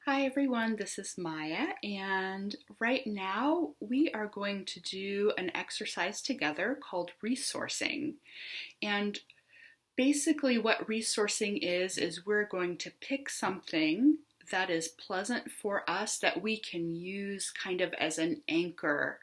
Hi everyone, this is Maya, and right now we are going to do an exercise together called resourcing. And basically, what resourcing is we're going to pick something that is pleasant for us that we can use kind of as an anchor.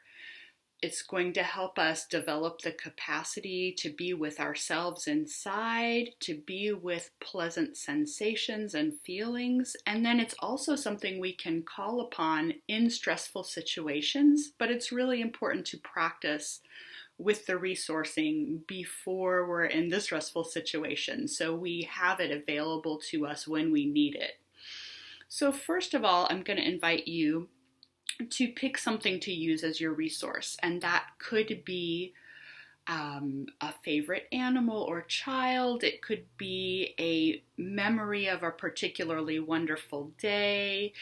It's going to help us develop the capacity to be with ourselves inside, to be with pleasant sensations and feelings. And then it's also something we can call upon in stressful situations, but it's really important to practice with the resourcing before we're in the stressful situation so we have it available to us when we need it. So, first of all, I'm going to invite you to pick something to use as your resource, and that could be a favorite animal or child. It could be a memory of a particularly wonderful day.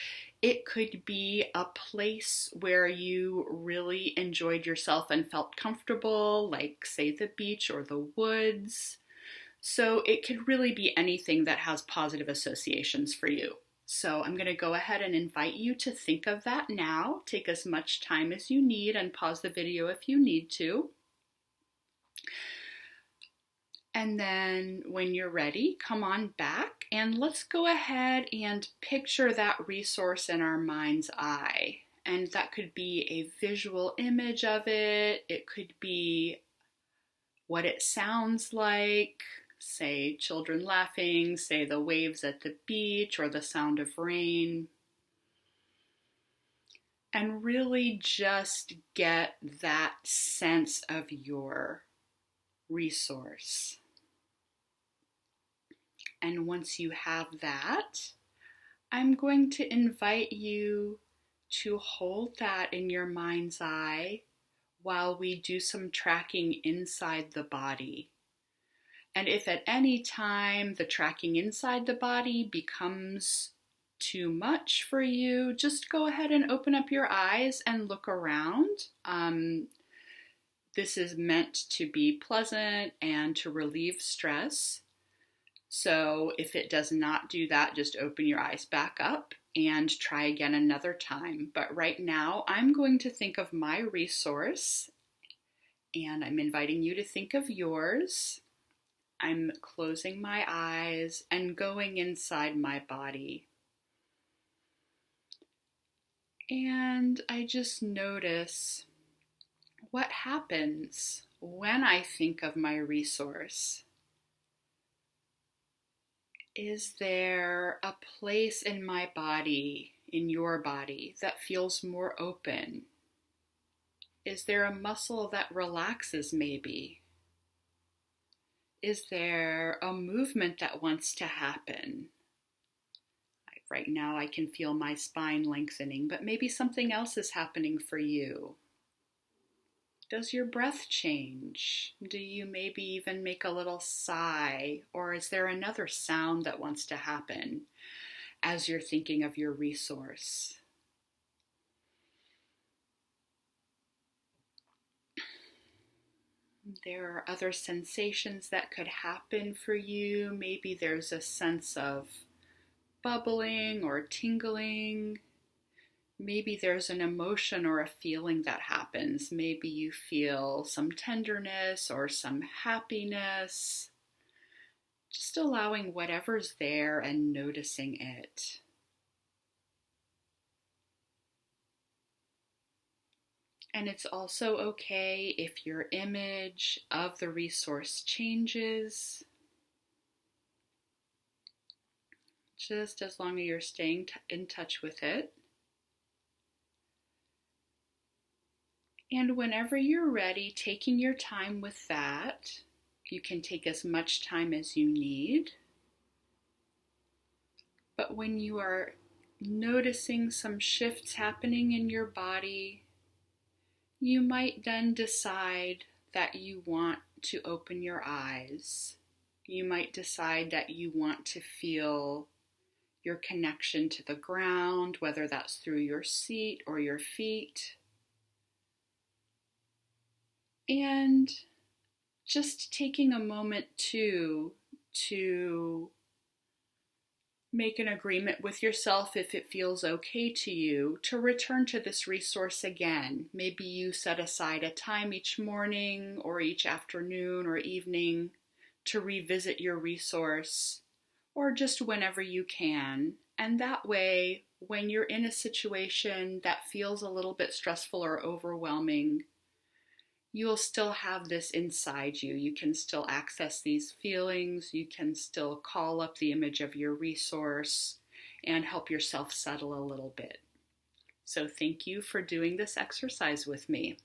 It could be a place where you really enjoyed yourself and felt comfortable, like, say, the beach or the woods. So it could really be anything that has positive associations for you. So I'm going to go ahead and invite you to think of that now. Take as much time as you need and pause the video if you need to. And then when you're ready, come on back and let's go ahead and picture that resource in our mind's eye. And that could be a visual image of it. It could be what it sounds like. Say children laughing, say the waves at the beach, or the sound of rain. And really just get that sense of your resource. And once you have that, I'm going to invite you to hold that in your mind's eye while we do some tracking inside the body. And if at any time the tracking inside the body becomes too much for you, just go ahead and open up your eyes and look around. This is meant to be pleasant and to relieve stress. So if it does not do that, just open your eyes back up and try again another time. But right now, I'm going to think of my resource, and I'm inviting you to think of yours. I'm closing my eyes and going inside my body. And I just notice what happens when I think of my resource. Is there a place in my body, in your body, that feels more open? Is there a muscle that relaxes maybe? Is there a movement that wants to happen? Right now I can feel my spine lengthening, but maybe something else is happening for you. Does your breath change? Do you maybe even make a little sigh? Or is there another sound that wants to happen as you're thinking of your resource? There are other sensations that could happen for you. Maybe there's a sense of bubbling or tingling. Maybe there's an emotion or a feeling that happens. Maybe you feel some tenderness or some happiness. Just allowing whatever's there and noticing it. And it's also okay if your image of the resource changes, just as long as you're staying in touch with it. And whenever you're ready, taking your time with that, you can take as much time as you need. But when you are noticing some shifts happening in your body, you might then decide that you want to open your eyes. You might decide that you want to feel your connection to the ground, whether that's through your seat or your feet. And just taking a moment to Make an agreement with yourself if it feels okay to you to return to this resource again. Maybe you set aside a time each morning or each afternoon or evening to revisit your resource, or just whenever you can. And that way, when you're in a situation that feels a little bit stressful or overwhelming, you'll still have this inside you. You can still access these feelings. You can still call up the image of your resource and help yourself settle a little bit. So thank you for doing this exercise with me.